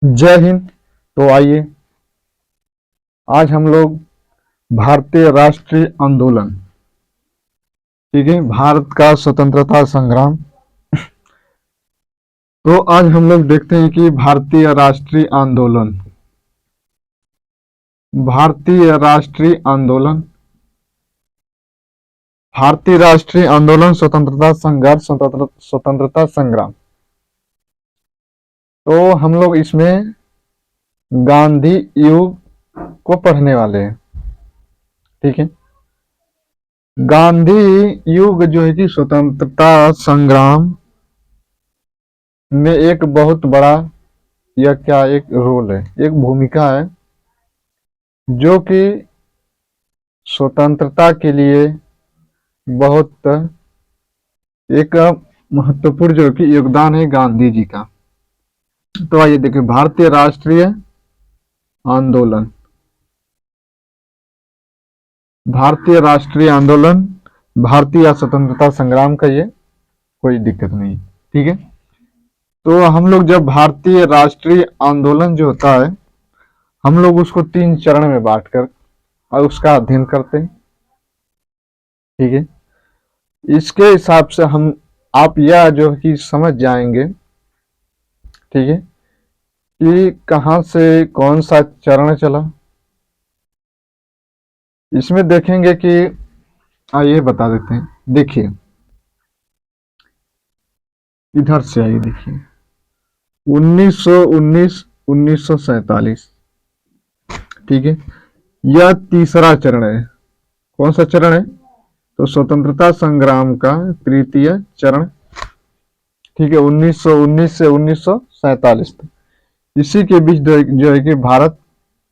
जय हिंद। तो आइए आज हम लोग भारतीय राष्ट्रीय आंदोलन, ठीक है, भारत का स्वतंत्रता संग्राम। तो आज हम लोग देखते हैं कि भारतीय राष्ट्रीय आंदोलन, भारतीय राष्ट्रीय आंदोलन, स्वतंत्रता संघर्ष, स्वतंत्रता संग्राम। तो हम लोग इसमें गांधी युग को पढ़ने वाले हैं, ठीक है। गांधी युग जो है कि स्वतंत्रता संग्राम में एक बहुत बड़ा एक रोल है, एक भूमिका है, जो कि स्वतंत्रता के लिए बहुत एक महत्वपूर्ण जो कि योगदान है गांधी जी का। तो आइए देखिए, भारतीय राष्ट्रीय आंदोलन, भारतीय राष्ट्रीय आंदोलन, भारतीय स्वतंत्रता संग्राम का ये कोई दिक्कत नहीं, ठीक है। तो हम लोग जब भारतीय राष्ट्रीय आंदोलन जो होता है, हम लोग उसको 3 चरण में बांटकर और उसका अध्ययन करते हैं, ठीक है। इसके हिसाब से आप यह जो कि समझ जाएंगे, ठीक है, कि कहां से कौन सा चरण चला। इसमें देखेंगे कि आइए बता देते हैं। देखिए, इधर से आइए, देखिए 1919 1947, ठीक है, यह तीसरा चरण है। कौन सा चरण है? तो स्वतंत्रता संग्राम का तृतीय चरण, ठीक है, 1919 से 1947 तक। इसी के बीच जो है कि भारत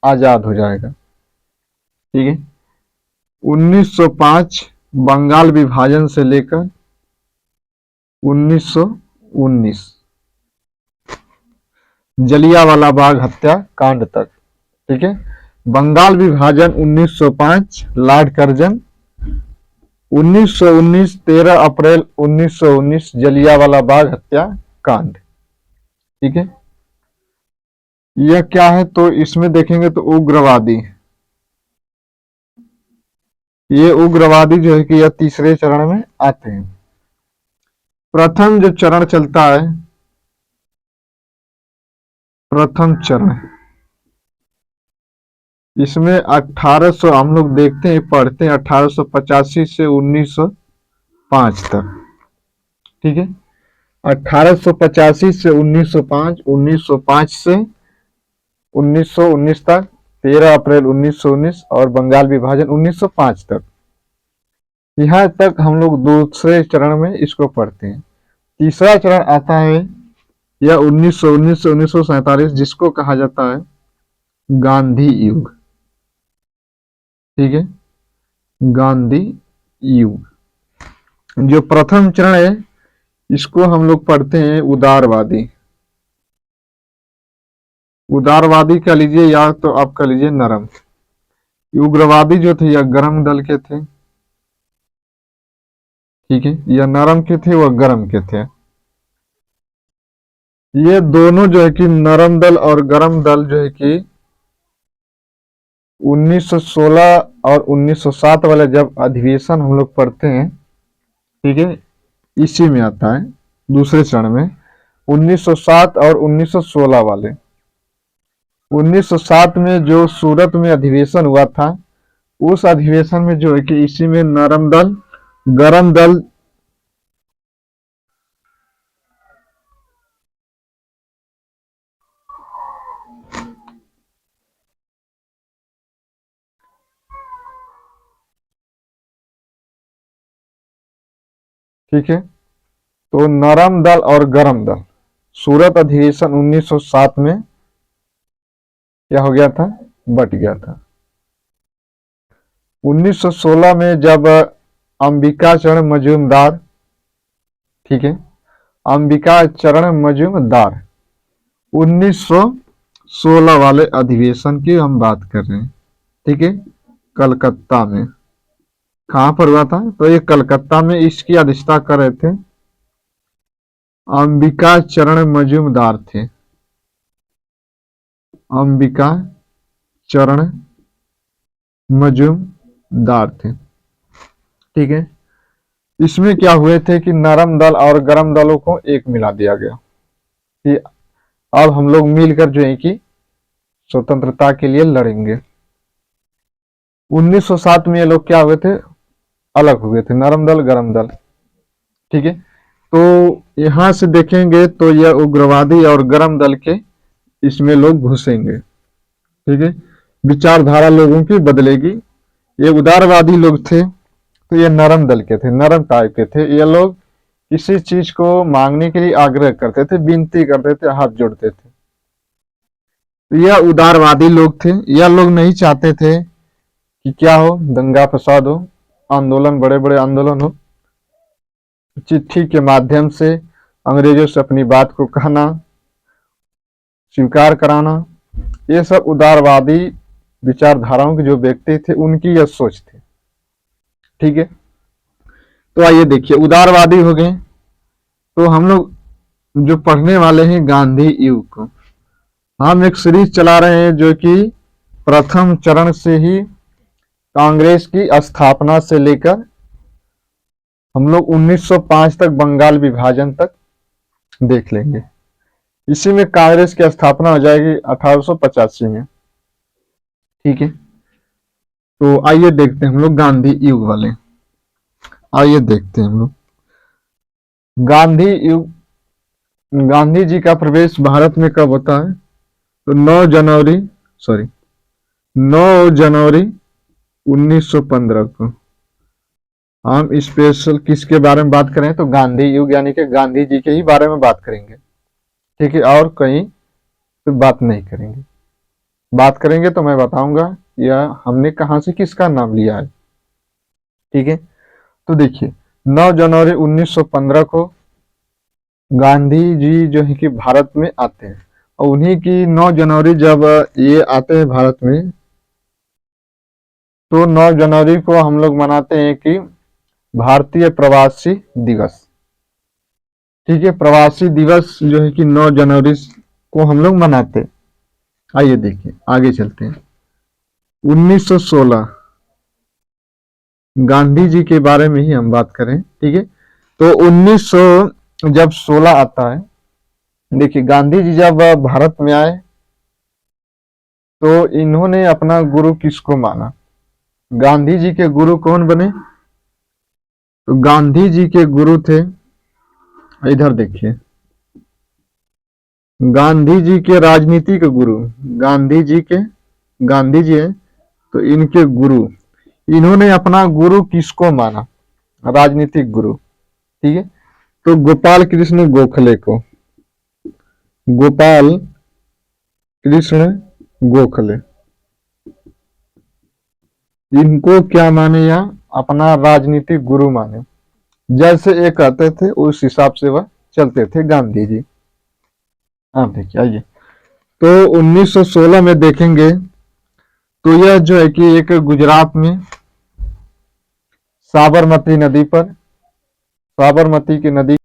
आजाद हो जाएगा, ठीक है। 1905 बंगाल विभाजन से लेकर 1919 जलियांवाला बाग हत्याकांड तक, ठीक है। बंगाल विभाजन 1905, लॉर्ड कर्जन 1919, 13 अप्रैल 1919 जलियांवाला बाग हत्याकांड, ठीक है। यह क्या है? तो इसमें देखेंगे तो उग्रवादी, ये उग्रवादी जो है कि यह तीसरे चरण में आते हैं। प्रथम जो चरण चलता है, प्रथम चरण, इसमें 1800 हम लोग देखते हैं, पढ़ते हैं 1885 से 1905 तक, ठीक है। 1885 से 1905, 1905 से 1919 तक, 13 अप्रैल 1919 और बंगाल विभाजन 1905 तक। यहाँ तक हम लोग दूसरे चरण में इसको पढ़ते हैं। तीसरा चरण आता है यह 1919 से 1947, जिसको कहा जाता है गांधी युग, ठीक है, गांधी युग। जो प्रथम चरण है, इसको हम लोग पढ़ते हैं उदारवादी। उदारवादी कह लीजिए या तो आप कह लीजिए नरम। उग्रवादी जो थे यह गर्म दल के थे, ठीक है, यह नरम के थे, वह गर्म के थे। ये दोनों जो है कि नरम दल और गर्म दल जो है कि 1916 और 1907 वाले जब अधिवेशन हम लोग पढ़ते हैं, ठीक है, इसी में आता है दूसरे चरण में। 1907 और 1916 वाले, 1907 में जो सूरत में अधिवेशन हुआ था, उस अधिवेशन में जो है कि इसी में नरम दल, गरम दल, ठीक है। तो नरम दल और गरम दल, सूरत अधिवेशन 1907 में क्या हो गया था? बट गया था। 1916 में जब अंबिका चरण मजूमदार, ठीक है, अंबिका चरण मजूमदार, 1916 वाले अधिवेशन की हम बात कर रहे हैं, ठीक है, कलकत्ता में। कहां पर हुआ था? तो ये कलकत्ता में। इसकी अध्यक्षता कर रहे थे अंबिका चरण मजूमदार थे, अंबिका चरण मजूमदार थे। ठीक है, इसमें क्या हुए थे कि नरम दल और गरम दलों को एक मिला दिया गया कि अब हम लोग मिलकर जो है कि स्वतंत्रता के लिए लड़ेंगे। 1907 में ये लोग क्या हुए थे, अलग हुए थे, नरम दल गरम दल। ठीक है, तो यहां से देखेंगे तो यह उग्रवादी और गरम दल के इसमें लोग घुसेंगे। ठीक है, विचारधारा लोगों की बदलेगी। ये उदारवादी लोग थे तो ये नरम दल के थे, नरम टाइप के थे। ये लोग किसी चीज को मांगने के लिए आग्रह करते थे, विनती करते थे, हाथ जोड़ते थे। तो यह उदारवादी लोग थे। यह लोग नहीं चाहते थे कि क्या हो, दंगा फसाद हो, आंदोलन, बड़े बड़े आंदोलन हो। चिट्ठी के माध्यम से अंग्रेजों से अपनी बात को कहना, स्वीकार कराना, ये सब उदारवादी विचारधाराओं के जो व्यक्ति थे उनकी यह सोच थी। ठीक है, तो आइए देखिए, उदारवादी हो गए तो हम लोग जो पढ़ने वाले हैं गांधी युग को, हम एक सीरीज चला रहे हैं जो कि प्रथम चरण से ही कांग्रेस की स्थापना से लेकर हम लोग 1905 तक बंगाल विभाजन तक देख लेंगे। इसी में कांग्रेस की स्थापना हो जाएगी 1885 में। ठीक है, तो आइए देखते हैं हम लोग गांधी युग वाले। आइए देखते हैं हम लोग गांधी युग। गांधी जी का प्रवेश भारत में कब होता है, तो 9 जनवरी 1915 को। हम स्पेशल किसके बारे में बात करें, तो गांधी युग यानी कि गांधी जी के ही बारे में बात करेंगे। ठीक है, और कहीं तो बात नहीं करेंगे। बात करेंगे तो मैं बताऊंगा यह हमने कहां से किसका नाम लिया है। ठीक है, तो देखिए 9 जनवरी 1915 को गांधी जी जो है कि भारत में आते हैं, और उन्हीं की 9 जनवरी जब ये आते हैं भारत में, तो 9 जनवरी को हम लोग मनाते हैं कि भारतीय प्रवासी दिवस। ठीक है, प्रवासी दिवस जो है कि 9 जनवरी को हम लोग मनाते हैं। आइए देखिए आगे चलते हैं। 1916 गांधी जी के बारे में ही हम बात करें। ठीक है, तो 1900 जब 16 आता है, देखिए गांधी जी जब भारत में आए तो इन्होंने अपना गुरु किसको माना, गांधी जी के गुरु कौन बने, तो गांधी जी के गुरु थे, इधर देखिए, गांधी जी के राजनीतिक गुरु, गांधी जी हैं तो इनके गुरु, इन्होंने अपना गुरु किसको माना, राजनीतिक गुरु। ठीक है, तो गोपाल कृष्ण गोखले को, गोपाल कृष्ण गोखले, इनको क्या माने, या अपना राजनीतिक गुरु माने। जैसे ये कहते थे उस हिसाब से वह चलते थे गांधी जी। आप देखिए, आइए तो 1916 में देखेंगे तो यह जो है कि एक गुजरात में साबरमती नदी पर, साबरमती की नदी